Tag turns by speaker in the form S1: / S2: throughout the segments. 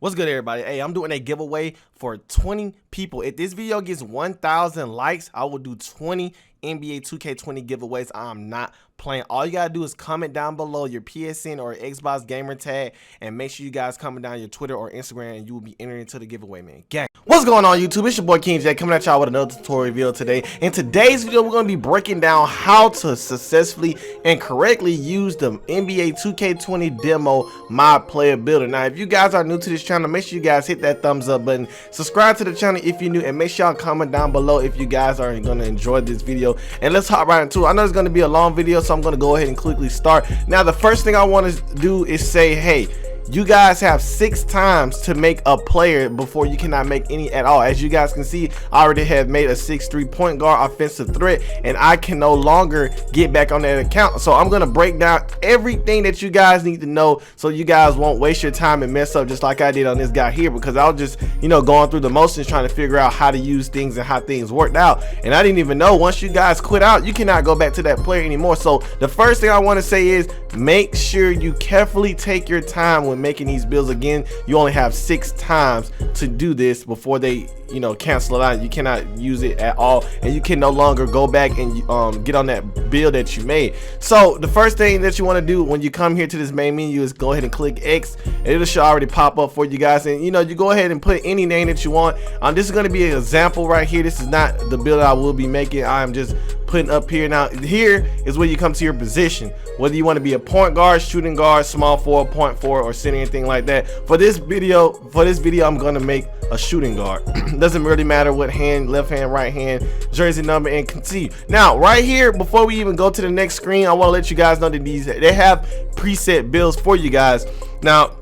S1: What's good, everybody? Hey, I'm doing a giveaway for 20 people. If this video gets 1,000 likes, I will do 20 NBA 2K20 giveaways. I'm not playing. All you gotta do is comment down below your PSN or Xbox gamer tag, and make sure you guys comment down your Twitter or Instagram, and you will be entering into the giveaway, man. Gang. What's going on, YouTube? It's your boy King J coming at y'all with another tutorial video today. In today's video, we're gonna be breaking down how to successfully and correctly use the NBA 2K20 demo Myplayer builder. Now, if you guys are new to this channel, make sure you guys hit that thumbs up button, subscribe to the channel if you're new, and make sure y'all comment down below if you guys are gonna enjoy this video. And let's hop right into it. I know it's gonna be a long video, so I'm gonna go ahead and quickly start. Now, the first thing I want to do is say, hey, you guys have 6 times to make a player before you cannot make any at all. As you guys can see, I already have made a 6'3" point guard offensive threat, and I can no longer get back on that account. So I'm gonna break down everything that you guys need to know, so you guys won't waste your time and mess up just like I did on this guy here, because I was just, you know, going through the motions trying to figure out how to use things and how things worked out, and I didn't even know once you guys quit out, you cannot go back to that player anymore. So the first thing I want to say is make sure you carefully take your time when making these builds. Again, you only have 6 times to do this before they, you know, cancel it out. You cannot use it at all, and you can no longer go back and get on that build that you made. So the first thing that you want to do when you come here to this main menu is go ahead and click X, and it'll should already pop up for you guys, and you know, you go ahead and put any name that you want. This is going to be an example right here. This is not the build I will be making. I am just putting up here. Now here is where you come to your position, whether you want to be a point guard, shooting guard, small forward, point forward, or center, anything like that. For this video I'm going to make a shooting guard. Doesn't really matter what hand, left hand, right hand, jersey number, and continue. Now right here, before we even go to the next screen, I want to let you guys know that they have preset builds for you guys. Now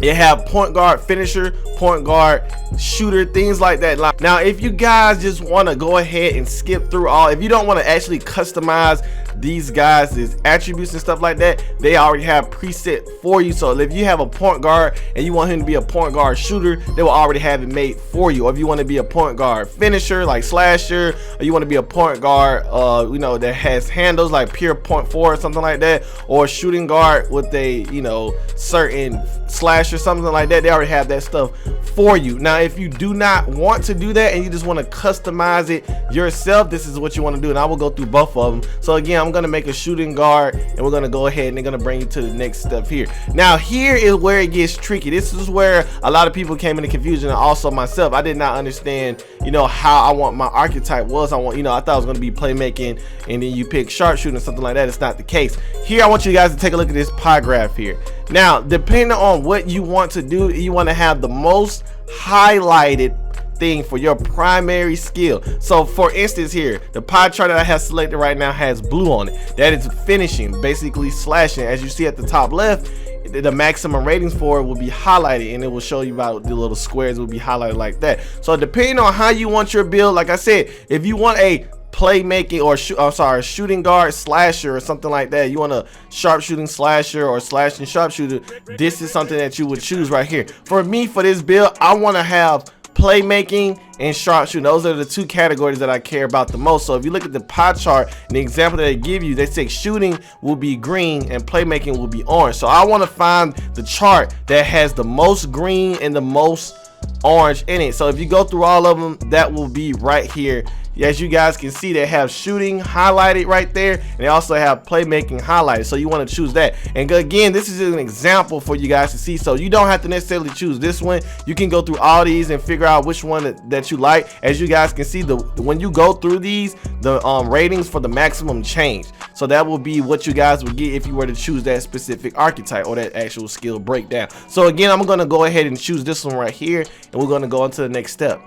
S1: you have point guard, finisher, point guard, shooter, things like that. Now if you guys just want to go ahead and skip through all, if you don't want to actually customize these guys' attributes and stuff like that, they already have preset for you. So if you have a point guard and you want him to be a point guard shooter, they will already have it made for you. Or if you want to be a point guard finisher like slasher, or you want to be a point guard you know, that has handles like pure point forward, something like that, or shooting guard with a, you know, certain slash or something like that, they already have that stuff for you. Now if you do not want to do that and you just want to customize it yourself, this is what you want to do, and I will go through both of them. So again, I'm going to make a shooting guard, and we're going to go ahead and they're going to bring you to the next step here. Now here is where it gets tricky. This is where a lot of people came into confusion, and also myself. I did not understand, you know, how I want my archetype was. You know, I thought it was going to be playmaking and then you pick sharpshooting, something like that. It's not the case. Here I want you guys to take a look at this pie graph here. Now depending on what you want to do, you want to have the most highlighted thing for your primary skill. So for instance, here the pie chart that I have selected right now has blue on it. That is finishing, basically slashing. As you see at the top left, the maximum ratings for it will be highlighted, and it will show you about the little squares will be highlighted like that. So depending on how you want your build, like I said, if you want a playmaking or shooting guard slasher or something like that, you want a sharpshooting slasher or slashing sharpshooter, this is something that you would choose right here. For me, for this build, I want to have playmaking and sharpshooting. Those are the 2 categories that I care about the most. So if you look at the pie chart and the example that they give you, they say shooting will be green and playmaking will be orange. So I want to find the chart that has the most green and the most orange in it. So if you go through all of them, that will be right here. As you guys can see, they have shooting highlighted right there, and they also have playmaking highlighted. So you want to choose that. And again, this is an example for you guys to see, so you don't have to necessarily choose this one. You can go through all these and figure out which one that you like. As you guys can see, when you go through these, the ratings for the maximum change. So that will be what you guys would get if you were to choose that specific archetype or that actual skill breakdown. So again, I'm going to go ahead and choose this one right here, and we're going to go on to the next step.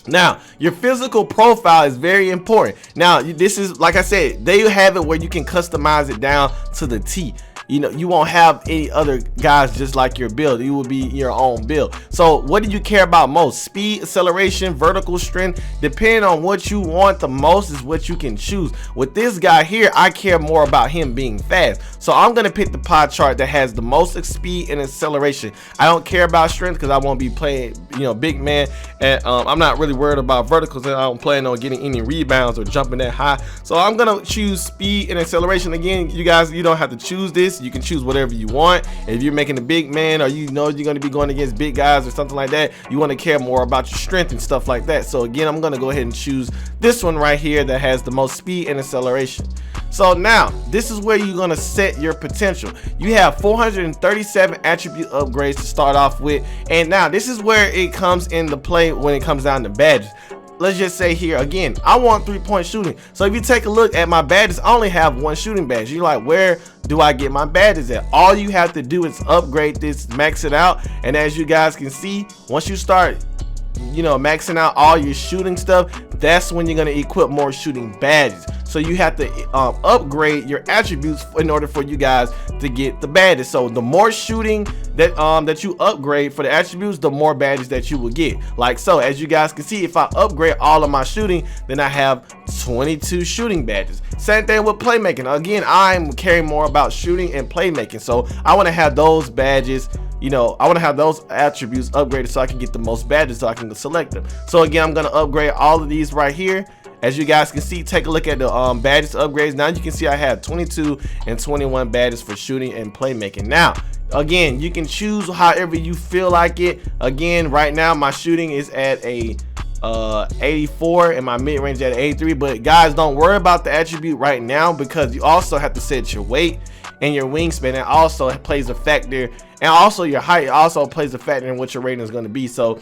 S1: Now your physical profile is very important. Now this is, like I said, they have it where you can customize it down to the T. You know, you won't have any other guys just like your build. You will be your own build. So what do you care about most? Speed, acceleration, vertical strength. Depending on what you want the most is what you can choose. With this guy here, I care more about him being fast. So I'm gonna pick the pie chart that has the most speed and acceleration. I don't care about strength because I won't be playing, big man, and I'm not really worried about verticals, and I don't plan on getting any rebounds or jumping that high. So I'm gonna choose speed and acceleration. Again, you guys, you don't have to choose this. You can choose whatever you want. If you're making a big man, or you're gonna be going against big guys or something like that, you want to care more about your strength and stuff like that. So again, I'm gonna go ahead and choose this one right here that has the most speed and acceleration. So now this is where you're gonna set your potential. You have 437 attribute upgrades to start off with, and now this is where it comes into play when it comes down to badges. Let's just say here again, I want 3-point shooting. So if you take a look at my badges, I only have 1 shooting badge. You're like, where do I get my badges at? All you have to do is upgrade this, max it out, and as you guys can see, once you start maxing out all your shooting stuff, that's when you're going to equip more shooting badges. So you have to upgrade your attributes in order for you guys to get the badges. So the more shooting that you upgrade for the attributes, the more badges that you will get. Like so, as you guys can see, if I upgrade all of my shooting, then I have 22 shooting badges. Same thing with playmaking. Again, I'm caring more about shooting and playmaking, so I want to have those badges. I want to have those attributes upgraded so I can get the most badges, so I can select them. So again, I'm going to upgrade all of these right here. As you guys can see, take a look at the badges upgrades. Now you can see I have 22 and 21 badges for shooting and playmaking. Now again, you can choose however you feel like it. Again, right now my shooting is at a 84 and my mid-range at 83, but guys, don't worry about the attribute right now, because you also have to set your weight and your wingspan. It also plays a factor, and also your height also plays a factor in what your rating is going to be. So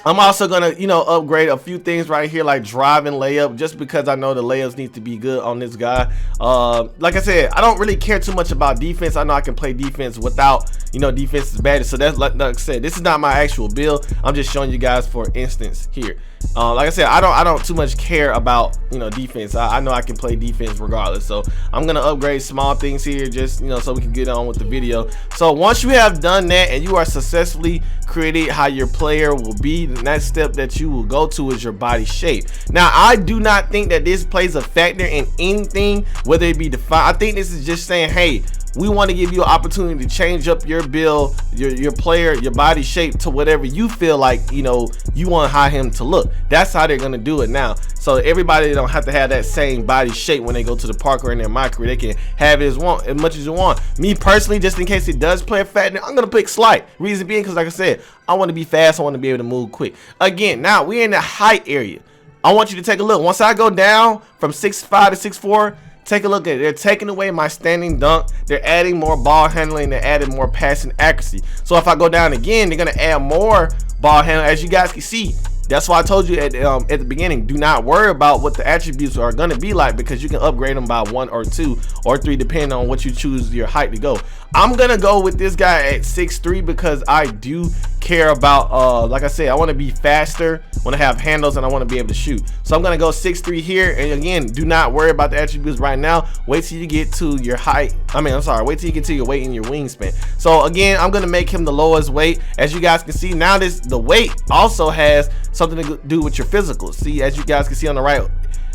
S1: I'm also gonna upgrade a few things right here, like drive and layup, just because I know the layups need to be good on this guy. Like I said, I don't really care too much about defense. I know I can play defense without defense is bad. So that's like I said, this is not my actual build. I'm just showing you guys for instance here. Like I said, I don't too much care about defense. I know I can play defense regardless. So I'm gonna upgrade small things here, just so we can get on with the video. So once you have done that and you are successfully created how your player will be, the next step that you will go to is your body shape. Now I do not think that this plays a factor in anything, whether it be defined. I think this is just saying, hey, we want to give you an opportunity to change up your build, your player, your body shape to whatever you feel like you want how him to look. That's how they're gonna do it now. So everybody don't have to have that same body shape when they go to the park or in their my career. They can have it as much as you want. Me personally, just in case it does play a factor, I'm gonna pick slight. Reason being, because like I said, I want to be fast. I want to be able to move quick. Again, now we're in the height area. I want you to take a look. Once I go down from 6'5" to 6'4", take a look at it. They're taking away my standing dunk. They're adding more ball handling. They're adding more passing accuracy. So if I go down again, they're gonna add more ball handling. As you guys can see, that's why I told you at the beginning, do not worry about what the attributes are gonna be like, because you can upgrade them by 1 or 2 or 3 depending on what you choose your height to go. I'm gonna go with this guy at 6'3" because I do care about like I said, I want to be faster, want to have handles, and I want to be able to shoot. So I'm gonna go 6'3" here. And again, do not worry about the attributes right now. Wait till you get to your height. Wait till you get to your weight and your wingspan. So again, I'm gonna make him the lowest weight. As you guys can see, now the weight also has something to do with your physicals. See, as you guys can see on the right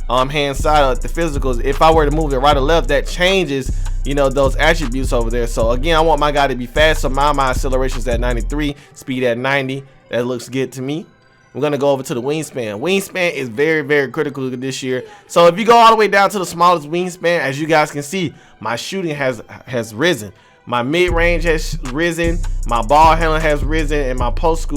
S1: hand side of the physicals, if I were to move it right or left, that changes those attributes over there. So again, I want my guy to be fast, so my acceleration is at 93, speed at 90. That looks good to me. We're gonna go over to the wingspan. Wingspan is very, very critical this year. So if you go all the way down to the smallest wingspan, as you guys can see, my shooting has risen. My mid-range has risen, my ball handling has risen, and my post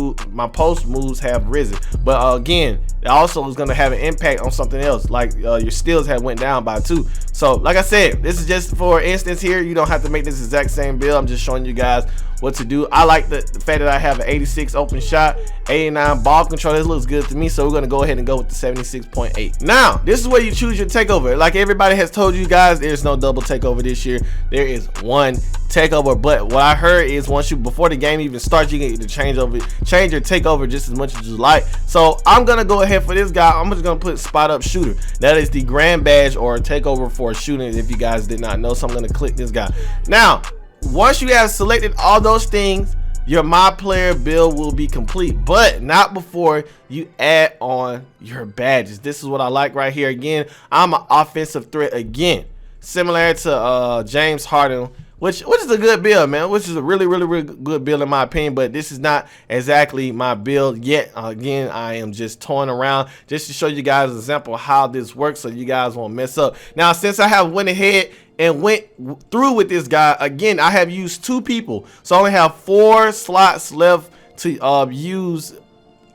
S1: moves have risen. But again, it also is going to have an impact on something else, like your steals have went down by 2. So like I said, this is just for instance here. You don't have to make this exact same build. I'm just showing you guys what to do. I like the fact that I have an 86 open shot, 89 ball control. This looks good to me, so we're going to go ahead and go with the 76.8. Now this is where you choose your takeover. Like everybody has told you guys, there's no double takeover this year. There is one takeover, but what I heard is before the game even starts, you can change your takeover just as much as you like. So I'm gonna go ahead for this guy. I'm just gonna put spot up shooter. That is the grand badge or takeover for shooting, if you guys did not know. So I'm gonna click this guy. Now once you have selected all those things, your my player build will be complete, but not before you add on your badges. This is what I like right here. Again, I'm an offensive threat again, similar to James Harden which is a good build, man. Which is a really good build in my opinion. But this is not exactly my build yet. Again, I am just toying around just to show you guys an example of how this works, so you guys won't mess up. Now, since I have went ahead and went through with this guy, again, I have used 2 people, so I only have 4 slots left to use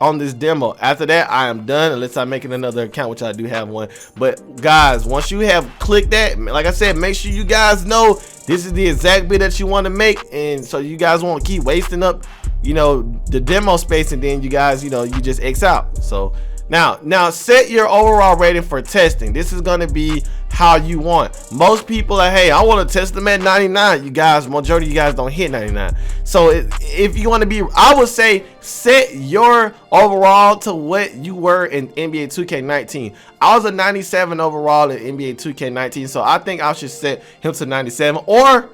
S1: on this demo. After that, I am done, unless I'm making another account, which I do have one. But guys, once you have clicked that, like I said, make sure you guys know this is the exact bid that you want to make, and so you guys won't keep wasting up, you know, the demo space, and then you guys, you know, you just X out. So now set your overall rating for testing. This is going to be how you want. Most people are, hey, I want to test them at 99. You guys, majority of you guys don't hit 99. So if you want to be, I would say set your overall to what you were in NBA 2K19. I was a 97 overall in NBA 2K19, so I think I should set him to 97. Or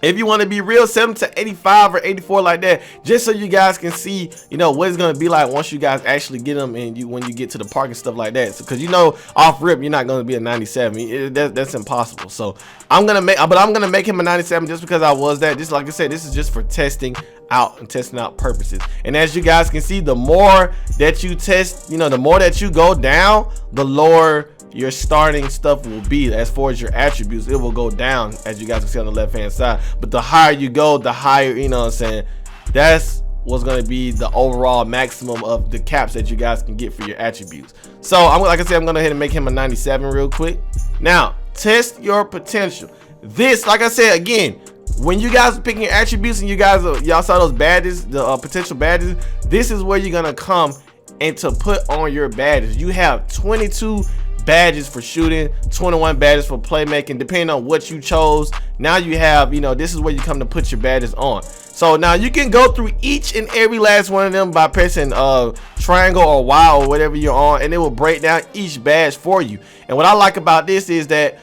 S1: if you want to be real, set him to 85 or 84 like that, just so you guys can see, you know, what it's going to be like once you guys actually get them, and when you get to the park and stuff like that. Because, you know, off rip, you're not going to be a 97. That's impossible. So I'm going to make him a 97 just because I was that. Just like I said, this is just for testing out and testing out purposes. And as you guys can see, the more that you test, you know, the more that you go down, the lower your starting stuff will be. As far as your attributes, it will go down, as you guys can see on the left hand side. But the higher you go, the higher, you know what I'm saying, that's what's going to be the overall maximum of the caps that you guys can get for your attributes. So like I said, I'm going to go ahead and make him a 97 real quick. Now test your potential. This, like I said, again, when you guys are picking your attributes and y'all saw those badges, the potential badges, this is where you're gonna come and to put on your badges. You have 22 badges for shooting, 21 badges for playmaking, depending on what you chose. Now you have, you know, this is where you come to put your badges on. So now you can go through each and every last one of them by pressing triangle or Y or whatever you're on, and it will break down each badge for you. And what I like about this is that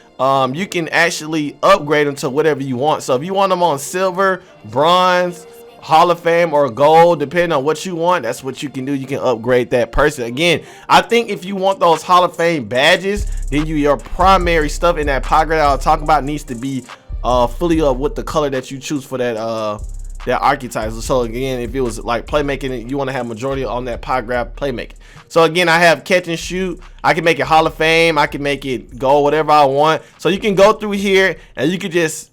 S1: you can actually upgrade them to whatever you want. So if you want them on silver, bronze, Hall of Fame, or gold, depending on what you want, that's what you can do. You can upgrade that person. Again, I think if you want those Hall of Fame badges, then your primary stuff in that pie grade I was talking about needs to be fully up with the color that you choose for that archetype. So again, if it was like playmaking, you want to have majority on that pie graph playmaking. So again, I have catch and shoot. I can make it Hall of Fame, I can make it gold, whatever I want. So you can go through here and you can just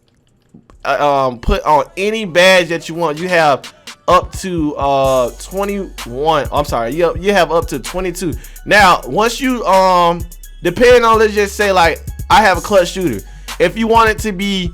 S1: put on any badge that you want. You have up to 21. I'm sorry, you have up to 22. Now once you depending on, let's just say, like, I have a clutch shooter. If you want it to be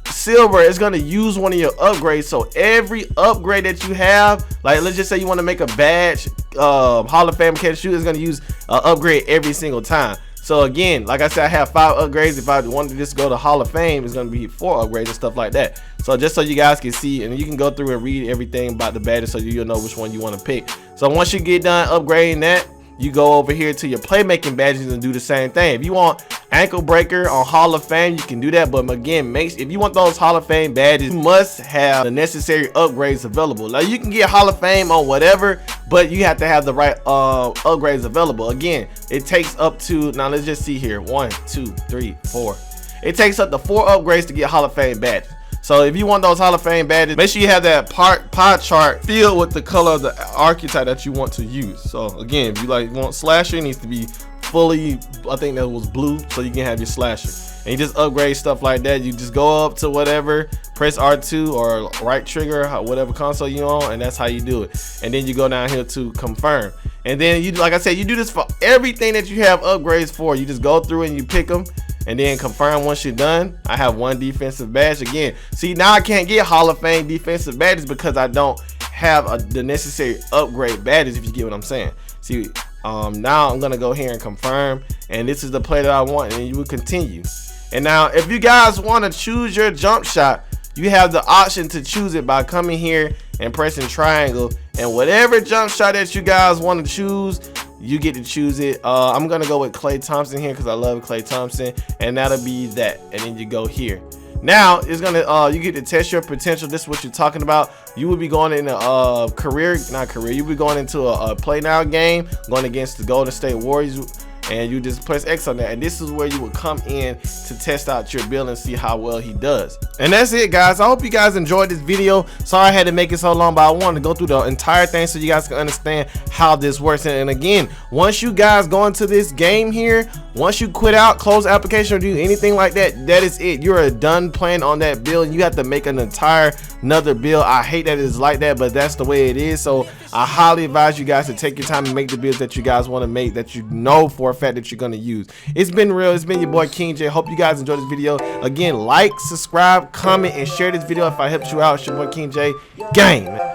S1: silver, it's going to use one of your upgrades. So every upgrade that you have, like, let's just say you want to make a badge Hall of Fame catch shoot, is going to use upgrade every single time. So again, like I said, I have 5 upgrades. If I wanted to just go to Hall of Fame, it's going to be 4 upgrades and stuff like that. So just so you guys can see, and you can go through and read everything about the badges so you'll know which one you want to pick. So once you get done upgrading that, you go over here to your playmaking badges and do the same thing. If you want ankle breaker on Hall of Fame, you can do that. But again, if you want those Hall of Fame badges, you must have the necessary upgrades available. Now you can get Hall of Fame on whatever, but you have to have the right upgrades available. Again, it takes up to, now let's just see here, 1, 2, 3, 4. It takes up to 4 upgrades to get Hall of Fame badges. So if you want those Hall of Fame badges, make sure you have that pie chart filled with the color of the archetype that you want to use. So again, if you want slasher, it needs to be fully, I think that was blue, so you can have your slasher. And you just upgrade stuff like that. You just go up to whatever, press R2 or right trigger, whatever console you're on, and that's how you do it. And then you go down here to confirm. And then you, like I said, you do this for everything that you have upgrades for. You just go through and you pick them, and then confirm once you're done. I have 1 defensive badge. Again, see, now I can't get Hall of Fame defensive badges because I don't have the necessary upgrade badges, if you get what I'm saying. See, now I'm gonna go here and confirm, and this is the play that I want, and you will continue. And now if you guys want to choose your jump shot, you have the option to choose it by coming here and pressing triangle, and whatever jump shot that you guys want to choose, you get to choose it. I'm gonna go with Klay Thompson here because I love Klay Thompson, and that'll be that. And then you go here. Now it's gonna you get to test your potential. This is what you're talking about. You will be going in a you'll be going into a play now game, going against the Golden State Warriors. and you just press X on that, and this is where you would come in to test out your build and see how well he does. And that's it, guys. I hope you guys enjoyed this video. Sorry I had to make it so long, but I wanted to go through the entire thing so you guys can understand how this works. And again, once you guys go into this game here, once you quit out, close the application, or do anything like that, that is it. You're done playing on that build, and you have to make an entire another build. I hate that it's like that, but that's the way it is. So I highly advise you guys to take your time and make the builds that you guys want to make, that you know for a fact that you're going to use. It's been real. It's been your boy King J. Hope you guys enjoyed this video. Again, like, subscribe, comment, and share this video if I helped you out. It's your boy King J. Gang.